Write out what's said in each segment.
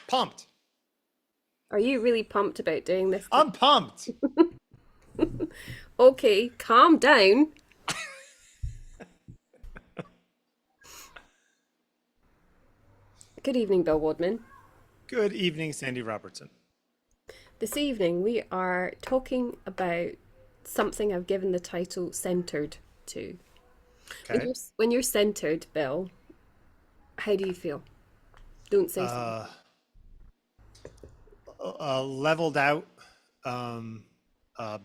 Pumped. Are you really pumped about doing this I'm pumped. today? Okay, calm down. Good evening, Bill Wadman. Good evening, Sandy Robertson. This evening we are talking about something I've given the title centered to. When Okay. you're centered, Bill, how do you feel? Don't say so. Uh, Leveled out, um,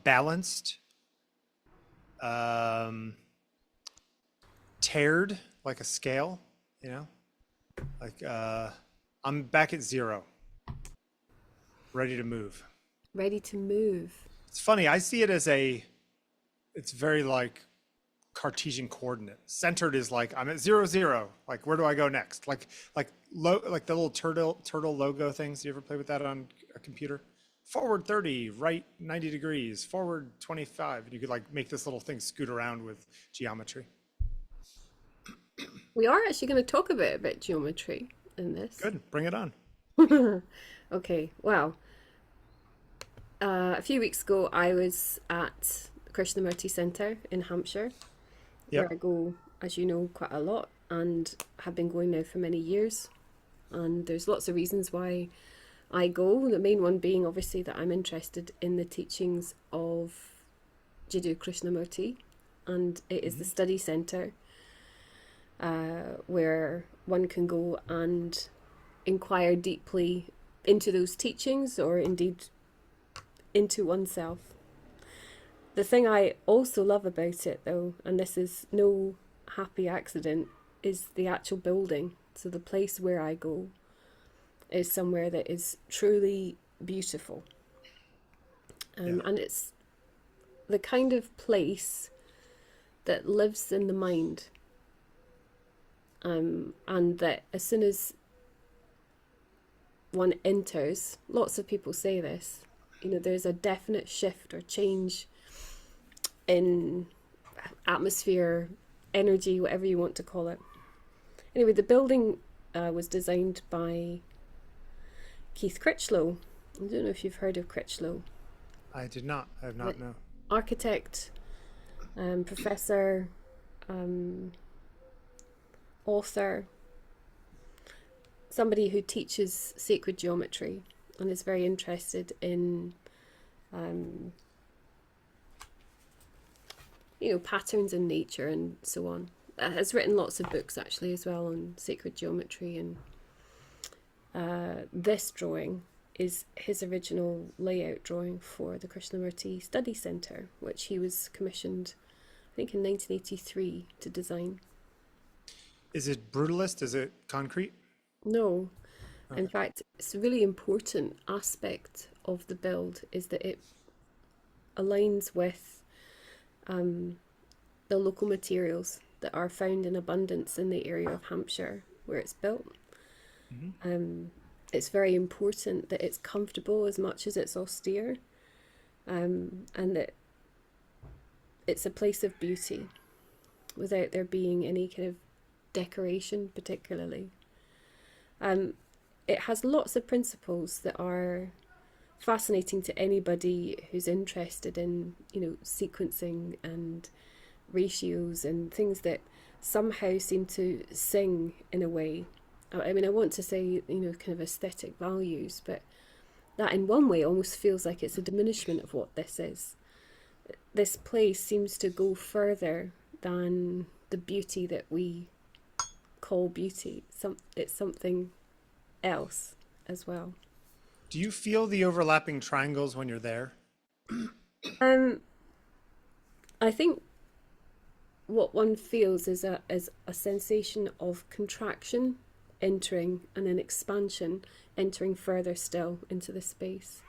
balanced, um, teared like a scale, you know? Like, I'm back at zero, ready to move. Ready to move. It's funny. I see it as it's very like Cartesian coordinate. Centered is like I'm at 0, 0. Like where do I go next? Like the little turtle logo things. You ever play with that on a computer? Forward 30, right 90 degrees, forward 25. And you could like make this little thing scoot around with geometry. We are actually going to talk a bit about geometry in this. Good. Bring it on. Okay, well, a few weeks ago I was at the Krishnamurti Centre in Hampshire, where Yep. I go, as you know, quite a lot and have been going now for many years. And there's lots of reasons why I go. The main one being obviously that I'm interested in the teachings of Jiddu Krishnamurti, and it is the Hmm. study centre where one can go and inquire deeply into those teachings or indeed into oneself. The thing I also love about it, though, and this is no happy accident, is the actual building. So the place where I go is somewhere that is truly beautiful. Yeah. And it's the kind of place that lives in the mind. And that as soon as one enters, lots of people say this, there's a definite shift or change in atmosphere, energy, whatever you want to call it. Anyway, the building was designed by Keith Critchlow. I don't know if you've heard of Critchlow. I did not. I have The not. No. architect, professor, um, author, somebody who teaches sacred geometry and is very interested in, um, patterns in nature and so on. Has written lots of books actually as well on sacred geometry, and this drawing is his original layout drawing for the Krishnamurti Study Centre, which he was commissioned, I think, in 1983 to design. Is it brutalist? Is it concrete? No, in Okay. fact, it's a really important aspect of the build is that it aligns with um, the local materials that are found in abundance in the area of Hampshire where it's built. Hmm. Um, it's very important that it's comfortable as much as it's austere, and that it's a place of beauty without there being any kind of decoration, particularly. Um, it has lots of principles that are fascinating to anybody who's interested in, sequencing and ratios and things that somehow seem to sing in a way. I mean, I want to say, kind of aesthetic values, but that in one way almost feels like it's a diminishment of what this is. This place seems to go further than the beauty that we call beauty. It's something else as well. Do you feel the overlapping triangles when you're there? Um, I think what one feels is a sensation of contraction entering and then expansion entering further still into the space.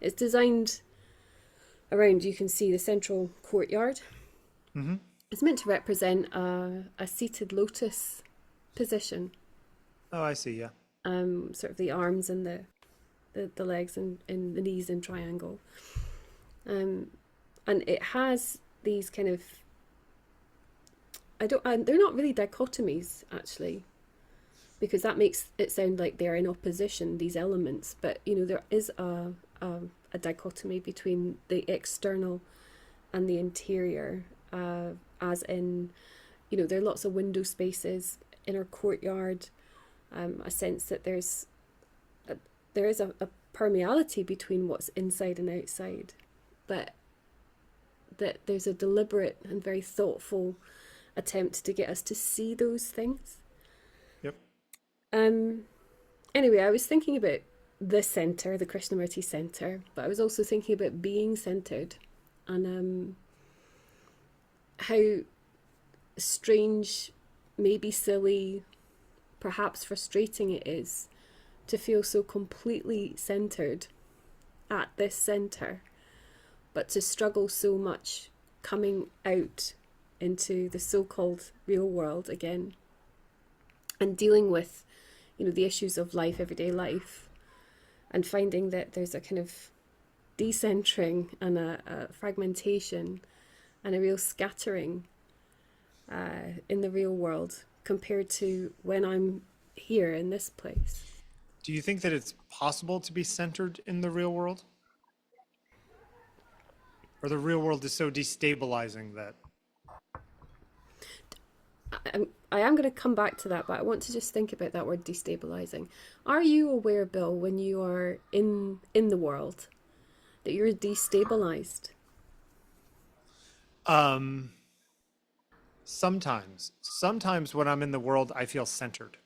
It's designed around, you can see the central courtyard. Hmm. It's meant to represent a seated lotus position, Oh, I see. Yeah. sort of the arms and the legs and the knees in triangle. Um, and it has these kind of, they're not really dichotomies actually. because that makes it sound like they're in opposition, these elements. But there is a dichotomy between the external and the interior, as in, there are lots of window spaces in our courtyard, a sense that there is a permeability between what's inside and outside, but that there's a deliberate and very thoughtful attempt to get us to see those things. Yep. Anyway, I was thinking about the centre, the Krishnamurti Centre, but I was also thinking about being centred, and how strange, maybe silly, perhaps frustrating it is to feel so completely centred at this centre, but to struggle so much coming out into the so-called real world again and dealing with, the issues of life, everyday life, and finding that there's a kind of decentering and a fragmentation and a real scattering in the real world compared to when I'm here in this place. Do you think that it's possible to be centered in the real world? Or the real world is so destabilizing that... I am going to come back to that, but I want to just think about that word destabilizing. Are you aware, Bill, when you are in the world, that you're destabilized? Sometimes when I'm in the world, I feel centered.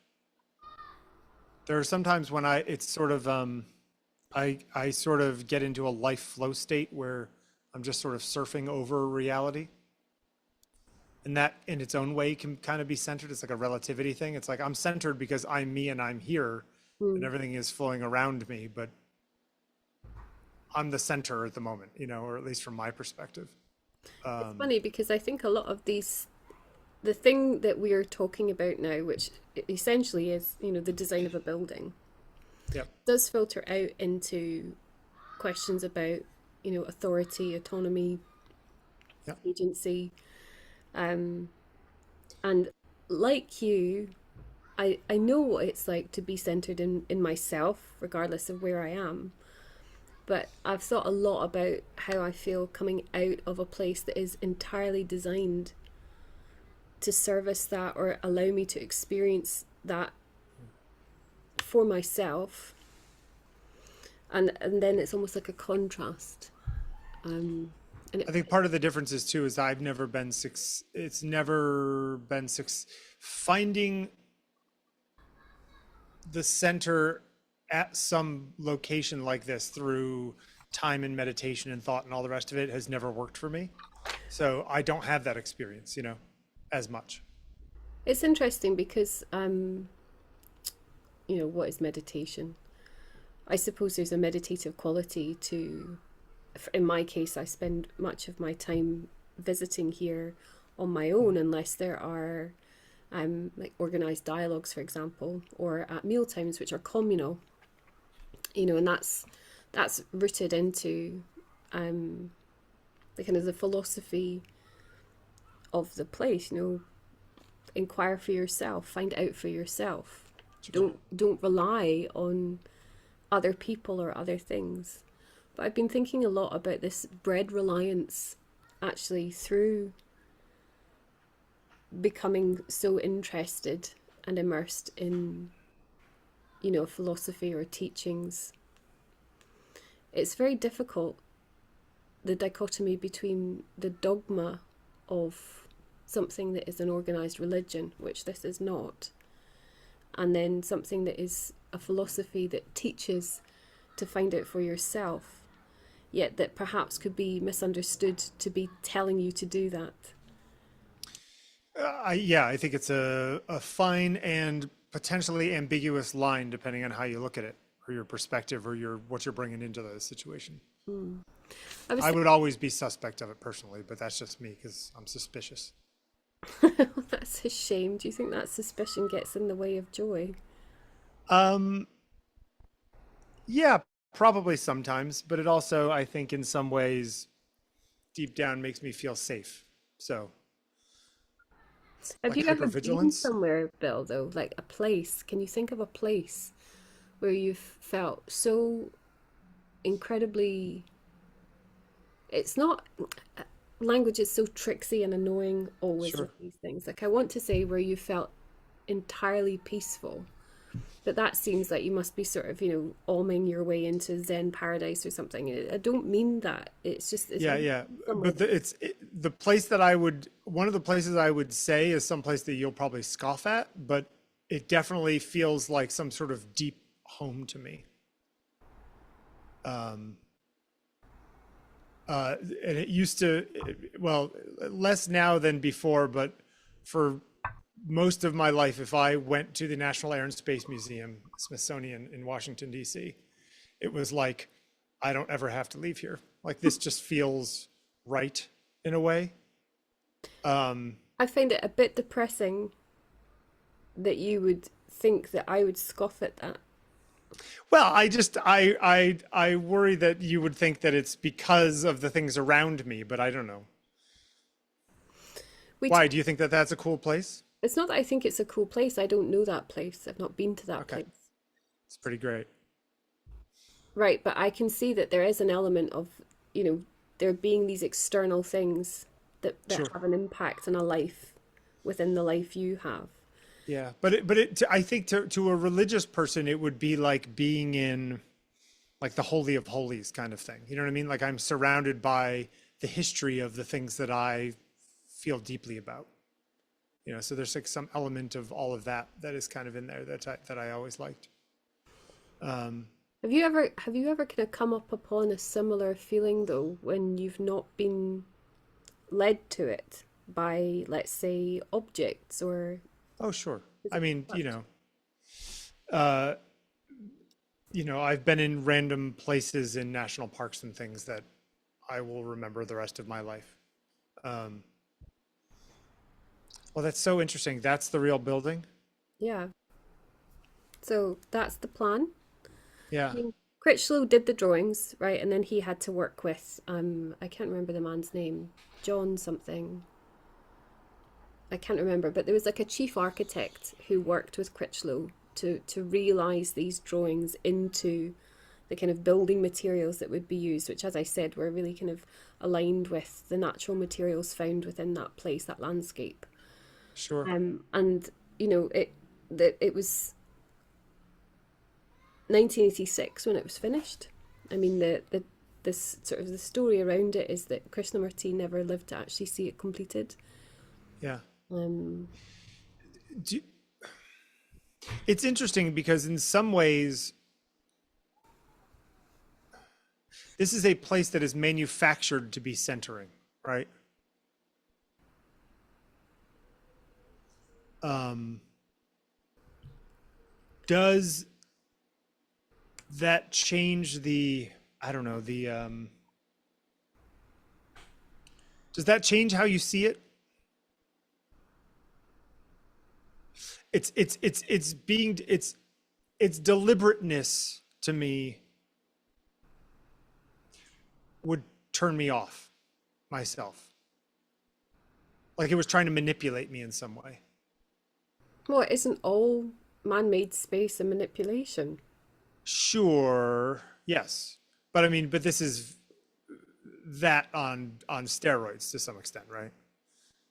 There are sometimes when it's sort of, I sort of get into a life flow state where I'm just sort of surfing over reality. And that in its own way can kind of be centered. It's like a relativity thing. It's like I'm centered because I'm me and I'm here and everything is flowing around me, but I'm the center at the moment, or at least from my perspective. It's funny because I think a lot of the thing that we are talking about now, which essentially is, the design of a building, Yep. does filter out into questions about, authority, autonomy, Yep. agency. And like you, I know what it's like to be centered in myself, regardless of where I am. But I've thought a lot about how I feel coming out of a place that is entirely designed to service that or allow me to experience that for myself. And then it's almost like a contrast. I think part of the difference is too is I've never been finding the center at some location like this through time and meditation and thought and all the rest of it has never worked for me. So I don't have that experience, as much. It's interesting because, what is meditation? I suppose there's a meditative quality to, in my case, I spend much of my time visiting here on my own, unless there are like organized dialogues, for example, or at meal times, which are communal. And that's rooted into the kind of the philosophy of the place. Inquire for yourself, find out for yourself. Don't rely on other people or other things. But I've been thinking a lot about this bread reliance, actually, through becoming so interested and immersed in, philosophy or teachings. It's very difficult, the dichotomy between the dogma of something that is an organized religion, which this is not, and then something that is a philosophy that teaches to find out for yourself, yet that perhaps could be misunderstood to be telling you to do that. I think it's a fine and potentially ambiguous line depending on how you look at it, or your perspective, or what you're bringing into the situation. I would always be suspect of it personally, but that's just me because I'm suspicious. That's a shame. Do you think that suspicion gets in the way of joy? Yeah, probably sometimes, but it also, I think, in some ways, deep down makes me feel safe. So Have like you ever been hypervigilance. somewhere, Bill, though? Like a place? Can you think of a place where you've felt so incredibly. It's not. Language is so tricksy and annoying always Sure. with these things. Like, I want to say where you felt entirely peaceful, but that seems like you must be sort of, alming your way into Zen paradise or something. I don't mean that. It's just, it's Yeah, yeah. somewhere. But the place that one of the places I would say is some place that you'll probably scoff at, but it definitely feels like some sort of deep home to me. Um, and it used to, well, less now than before, but for most of my life, if I went to the National Air and Space Museum, Smithsonian in Washington, D.C., it was like, I don't ever have to leave here. Like this just feels right in a way. I find it a bit depressing that you would think that I would scoff at that. Well, I worry that you would think that it's because of the things around me, but I don't know. We Why? Do you think that that's a cool place? It's not that I think it's a cool place. I don't know that place. I've not been to that Okay, place. it's pretty great. Right, but I can see that there is an element of, there being these external things that Sure. have an impact on a life within the life you have. Yeah, I think to a religious person, it would be like being in like the Holy of Holies kind of thing. You know what I mean? Like I'm surrounded by the history of the things that I feel deeply about. So there's like some element of all of that that is kind of in there that I always liked. Have you ever kind of come up upon a similar feeling though when you've not been led to it by, let's say, objects or Oh, sure. I physical mean, touch? uh, I've been in random places in national parks and things that I will remember the rest of my life. Um, well, that's so interesting. That's the real building. Yeah. So that's the plan. Yeah, Critchlow did the drawings, right, and then he had to work with I can't remember the man's name, John something. I can't remember, but there was like a chief architect who worked with Critchlow to realize these drawings into the kind of building materials that would be used, which, as I said, were really kind of aligned with the natural materials found within that place, that landscape. sure. And it was 1986 when it was finished. I mean, this sort of the story around it is that Krishnamurti never lived to actually see it completed. Yeah. Um, Do, it's interesting because in some ways, this is a place that is manufactured to be centering, right? Does that change I don't know, does that change how you see it? It's deliberateness to me would turn me off myself. Like it was trying to manipulate me in some way. well, it isn't all man-made space and manipulation. Sure, yes. But I mean, but this is that on steroids to some extent, right?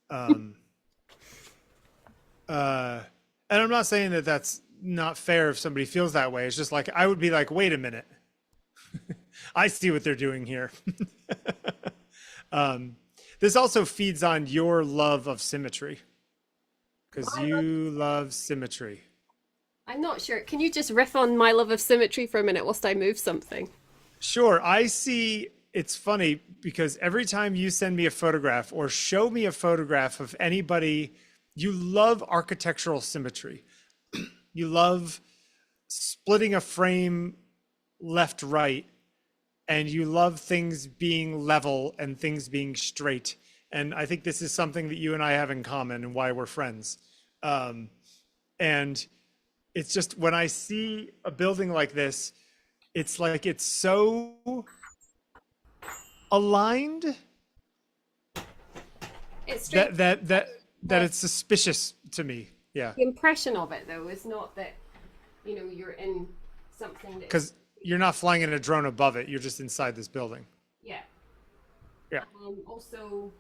Um, and I'm not saying that that's not fair if somebody feels that way. It's just like I would be like, wait a minute, I see what they're doing here. This also feeds on your love of symmetry because you love symmetry. I'm not sure. Can you just riff on my love of symmetry for a minute whilst I move something? Sure. I see. It's funny because every time you send me a photograph or show me a photograph of anybody, you love architectural symmetry. You love splitting a frame left, right, and you love things being level and things being straight. And I think this is something that you and I have in common and why we're friends. And it's just when I see a building like this, it's like it's so aligned It's straight. that that it's suspicious to me. Yeah. The impression of it, though, is not that, you're in something that is, Because you're not flying in a drone above it. You're just inside this building. yeah. Yeah. Also,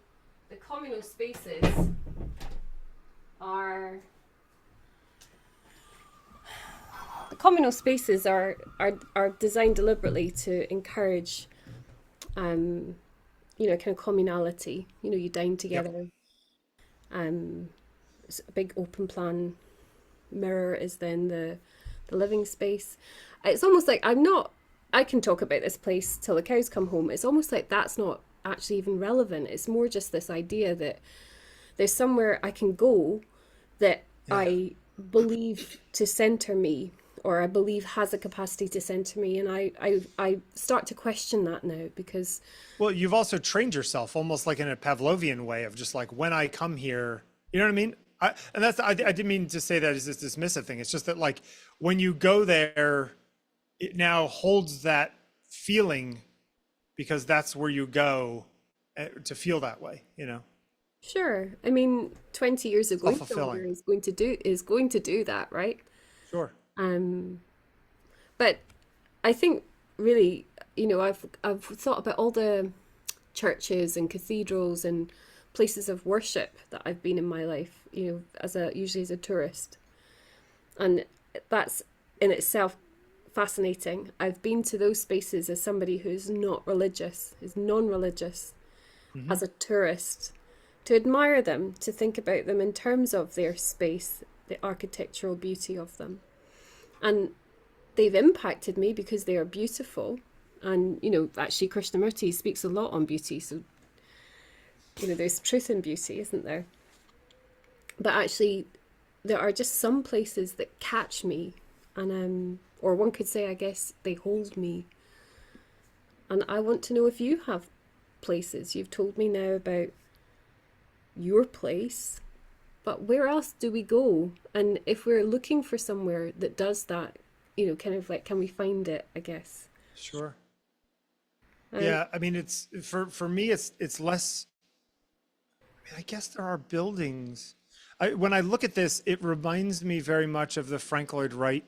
the communal spaces are are designed deliberately to encourage, kind of communality. You dine together. It's a big open plan mirror is then the living space. It's almost like I can talk about this place till the cows come home. It's almost like that's not actually even relevant. It's more just this idea that there's somewhere I can go that I believe to center me, or I believe has a capacity to center me. And I start to question that now because... Well, you've also trained yourself almost like in a Pavlovian way of just like, when I come here, you know what I mean? I didn't mean to say that as this dismissive thing. It's just that like when you go there, it now holds that feeling because that's where you go to feel that way, Sure. I mean, 20 years ago, Self-fulfilling. is going to do that, right? Sure. But I think really, I've thought about all the churches and cathedrals and places of worship that I've been in my life, usually as a tourist. And that's in itself fascinating. I've been to those spaces as somebody who's not religious, is non-religious, as a tourist, to admire them, to think about them in terms of their space, the architectural beauty of them. And they've impacted me because they are beautiful. And, actually Krishnamurti speaks a lot on beauty. So, there's truth in beauty, isn't there? But actually, there are just some places that catch me. And, or one could say, I guess, they hold me. And I want to know if you have places. You've told me now about your place. But where else do we go? And if we're looking for somewhere that does that, kind of like, can we find it, I guess? Sure. Yeah, I mean, it's for me, it's less. I guess there are buildings. When I look at this, it reminds me very much of the Frank Lloyd Wright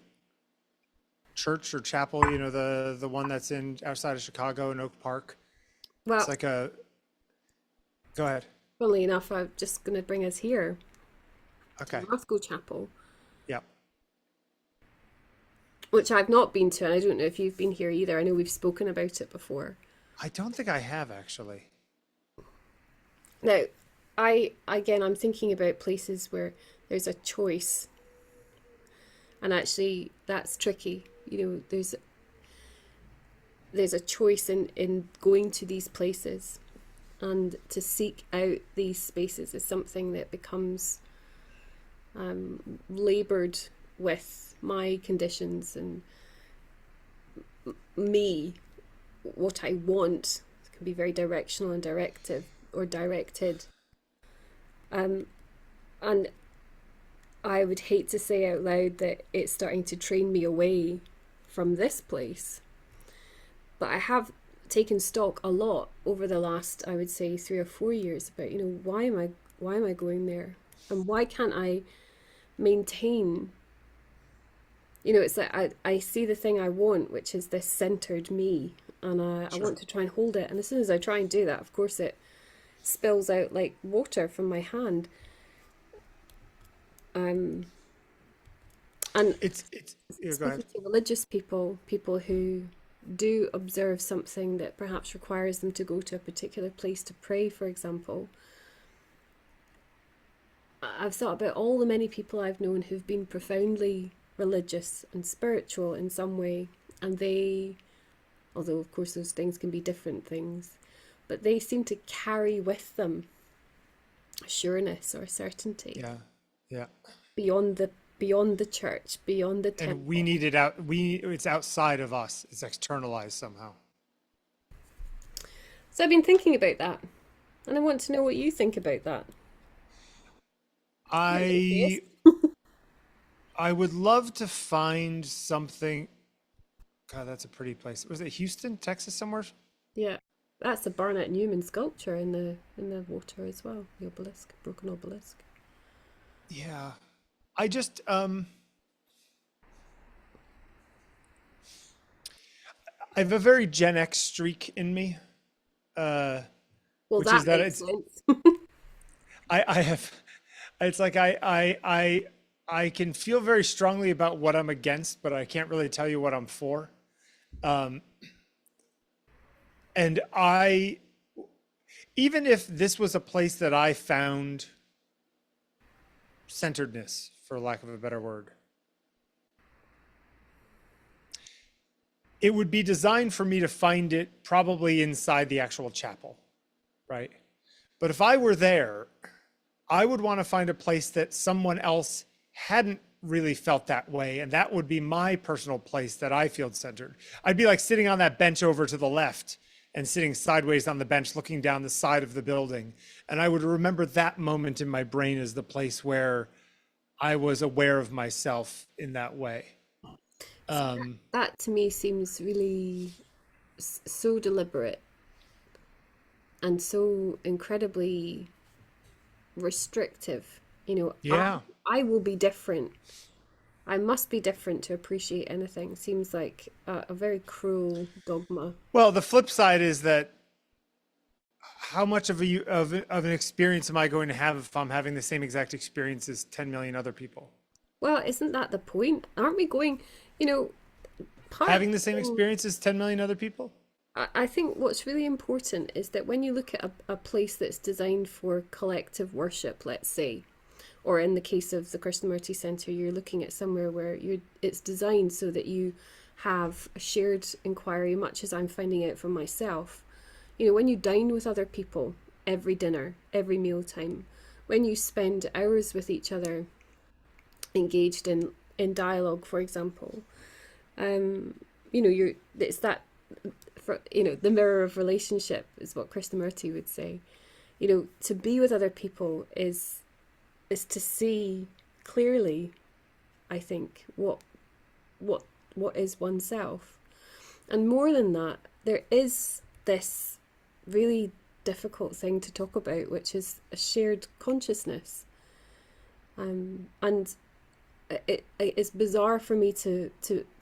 church or chapel. The one that's outside of Chicago in Oak Park. Well, It's like a. Go ahead. funnily enough, I'm just going to bring us here. Okay. Rothko Chapel, Yep. which I've not been to, and I don't know if you've been here either. I know we've spoken about it before. I don't think I have actually. Now, I'm thinking about places where there's a choice, and actually that's tricky. There's a choice in going to these places, and to seek out these spaces is something that becomes labored with my conditions and me, what I want. It can be very directional and directive or directed. And I would hate to say out loud that it's starting to train me away from this place. But I have taken stock a lot over the last, I would say, 3 or 4 years about, why am I going there? And why can't I maintain, it's like I see the thing I want, which is this centered me, and I want to try and hold it. And as soon as I try and do that, of course, it spills out like water from my hand. And It's yeah, go ahead. speaking to religious people who do observe something that perhaps requires them to go to a particular place to pray, for example. I've thought about all the many people I've known who've been profoundly religious and spiritual in some way, and they, although of course those things can be different things, but they seem to carry with them a sureness or a certainty Yeah. Yeah. beyond the church, beyond the temple. And we need it out. It's outside of us. It's externalized somehow. So I've been thinking about that, and I want to know what you think about that. I I would love to find something. God, that's a pretty place. Was it Houston, Texas, somewhere? Yeah, that's a Barnett Newman sculpture in the water as well. The obelisk, broken obelisk. Yeah. I just I have a very Gen X streak in me, uh, Well, which is that that makes it's sense. I have it's like I can feel very strongly about what I'm against, but I can't really tell you what I'm for. Um, and I even if this was a place that I found centeredness, for lack of a better word, it would be designed for me to find it probably inside the actual chapel, right? But if I were there, I would want to find a place that someone else hadn't really felt that way. And that would be my personal place that I feel centered. I'd be like sitting on that bench over to the left and sitting sideways on the bench, looking down the side of the building. And I would remember that moment in my brain as the place where I was aware of myself in that way. That to me seems really so deliberate and so incredibly restrictive. You know, Yeah. I will be different. I must be different to appreciate anything. Seems like a very cruel dogma. Well, the flip side is that how much of an experience am I going to have if I'm having the same exact experience as 10 million other people? Well, isn't that the point? Aren't we going, you know, part Having the same experience as 10 million other people? I think what's really important is that when you look at a place that's designed for collective worship, let's say, or in the case of the Krishnamurti Centre, you're looking at somewhere where it's designed so that you have a shared inquiry, much as I'm finding out for myself. You know, when you dine with other people every dinner, every mealtime, when you spend hours with each other engaged in dialogue, for example, you know, it's that, for, you know, the mirror of relationship is what Krishnamurti would say. You know, to be with other people is to see clearly, I think, what is oneself. And more than that, there is this really difficult thing to talk about, which is a shared consciousness. And it's bizarre for me to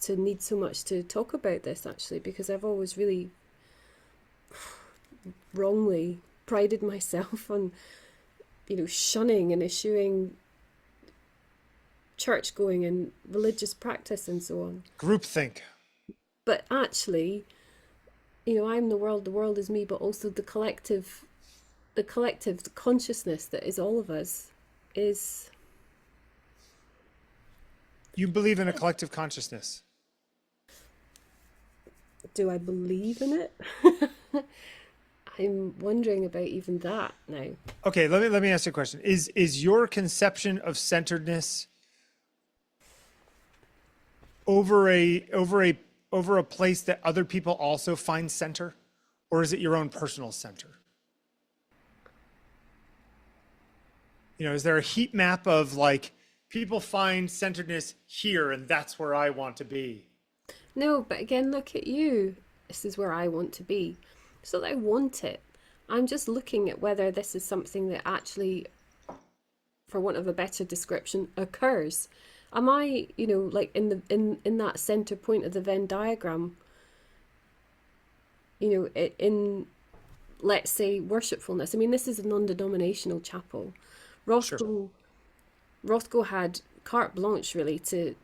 need so much to talk about this, actually, because I've always really wrongly prided myself on, you know, shunning and eschewing church going and religious practice and so on. Groupthink. But actually, you know, I'm the world is me, but also the collective, the consciousness that is all of us is. You believe in a collective consciousness. Do I believe in it? I'm wondering about even that now. Okay, let me ask you a question. Is your conception of centeredness over a place that other people also find center, or is it your own personal center? You know, is there a heat map of like people find centeredness here and that's where I want to be? No, but again, look at you. This is where I want to be. So that I want it. I'm just looking at whether this is something that actually, for want of a better description, occurs. Am I, you know, like in that center point of the Venn diagram, you know, in, let's say, worshipfulness. I mean, this is a non-denominational chapel. Rothko, Sure. Rothko had carte blanche, really, to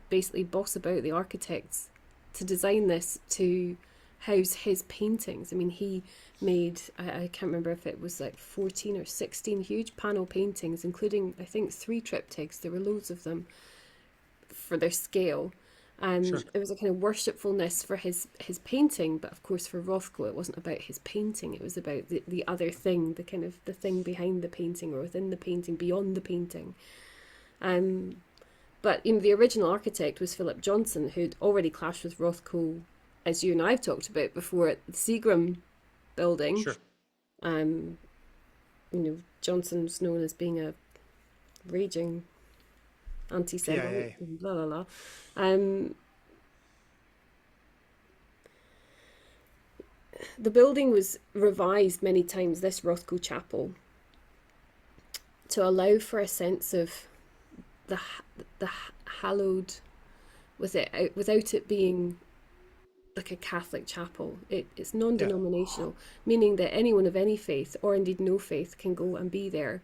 basically boss about the architects to design this to house his paintings. I mean, he made, I can't remember if it was like 14 or 16 huge panel paintings, including, I think, 3 triptychs. There were loads of them for their scale. And Sure. it was a kind of worshipfulness for his painting, but of course for Rothko it wasn't about his painting, it was about the other thing, the kind of the thing behind the painting or within the painting, beyond the painting. But you know, the original architect was Philip Johnson, who'd already clashed with Rothko, as you and I've talked about before, at the Seagram building. Sure. You know, Johnson's known as being a raging anti-Semite, Yeah. blah blah blah. The building was revised many times, this Rothko Chapel, to allow for a sense of hallowed, without it being like a Catholic chapel. It's Yeah. non-denominational, meaning that anyone of any faith, or indeed no faith, can go and be there,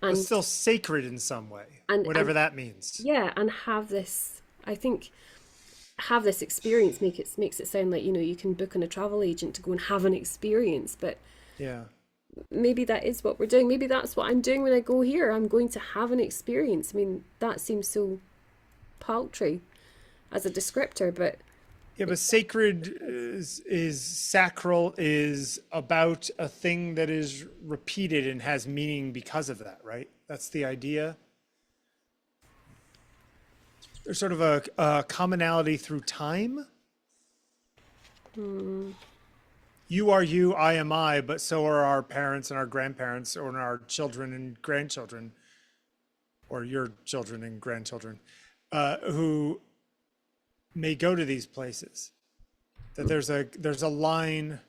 But and still sacred in some way, and whatever that means. yeah, and have this. I think have this experience makes it sound like, you can book on a travel agent to go and have an experience, but Yeah. maybe that is what we're doing. Maybe that's what I'm doing when I go here. I'm going to have an experience. I mean, that seems so paltry as a descriptor, but Yeah, but sacred is sacral, is about a thing that is repeated and has meaning because of that, right? That's the idea. There's sort of a commonality through time. You are you, I am I, but so are our parents and our grandparents, or our children and grandchildren, or your children and grandchildren, who may go to these places. That there's a line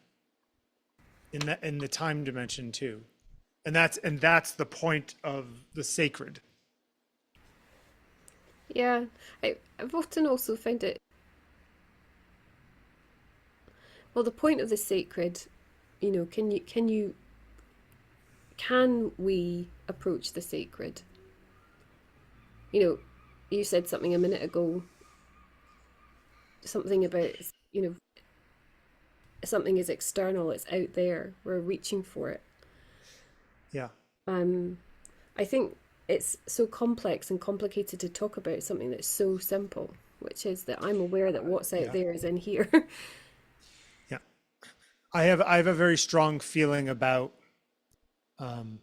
in the time dimension too, and that's the point of the sacred. yeah, I've often also found it. Well, the point of the sacred, can we approach the sacred? You know, you said something a minute ago, something about, you know, something is external, it's out there, we're reaching for it. Yeah, Um, I think it's so complex and complicated to talk about something that's so simple, which is that I'm aware that what's out yeah, there is in here. yeah. I have a very strong feeling about um,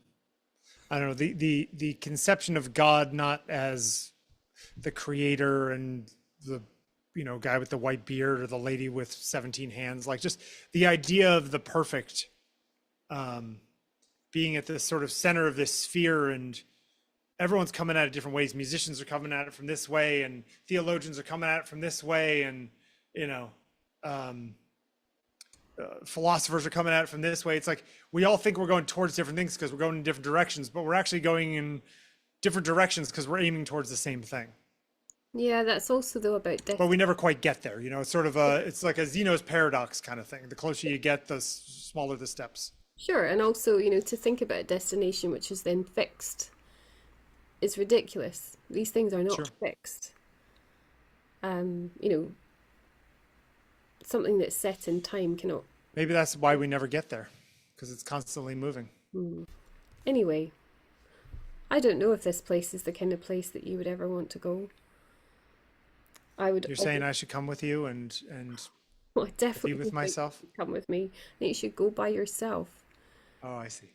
I don't know, the conception of God not as the creator and the guy with the white beard or the lady with 17 hands, like just the idea of the perfect um, being at the sort of center of this sphere, and everyone's coming at it different ways. Musicians are coming at it from this way, and theologians are coming at it from this way, and you know um, philosophers are coming at it from this way. It's like we all think we're going towards different things because we're going in different directions, but we're actually going in different directions because we're aiming towards the same thing. Yeah, that's also though about But we never quite get there. It's sort of it's like a Zeno's paradox kind of thing. The closer you get, the smaller the steps. sure, and also, to think about a destination which is then fixed is ridiculous. These things are Sure. not fixed. Um, you know, Something that's set in time cannot. Maybe that's why we never get there, because it's constantly moving. Anyway, I don't know if this place is the kind of place that you would ever want to go. I would. You're saying I should come with you and Well, I be definitely with think you myself? should come with me. I think you should go by yourself. Oh, I see.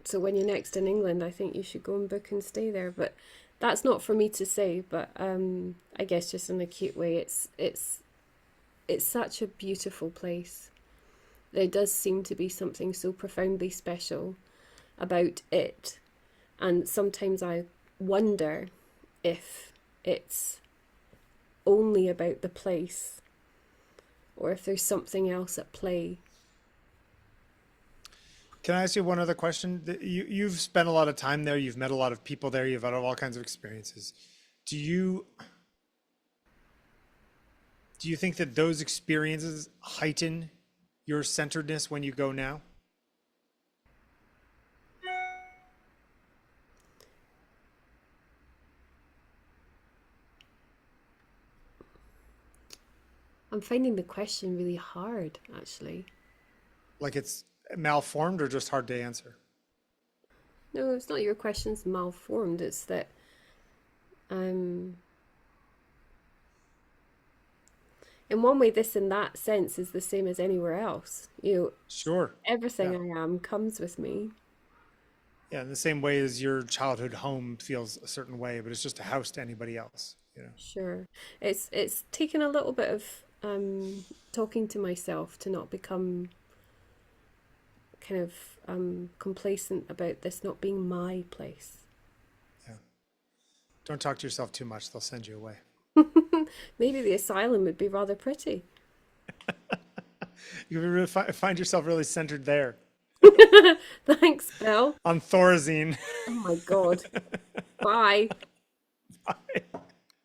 So when you're next in England, I think you should go and book and stay there. But that's not for me to say. But I guess just in a cute way, it's such a beautiful place. There does seem to be something so profoundly special about it, and sometimes I wonder if it's only about the place, or if there's something else at play. Can I ask you one other question? You've spent a lot of time there. You've met a lot of people there. You've had all kinds of experiences. Do you think that those experiences heighten your centeredness when you go now? I'm finding the question really hard, actually. Like it's malformed or just hard to answer? No, it's not your question's malformed. It's that um, in one way, this in that sense is the same as anywhere else. Sure. Everything Yeah. I am comes with me. Yeah. In the same way as your childhood home feels a certain way, but it's just a house to anybody else. Sure. It's taken a little bit of talking to myself to not become kind of complacent about this not being my place. Yeah. Don't talk to yourself too much. They'll send you away. Maybe the asylum would be rather pretty. You really find yourself really centered there Thanks, Bill. on Thorazine. Oh my God. Bye. Bye.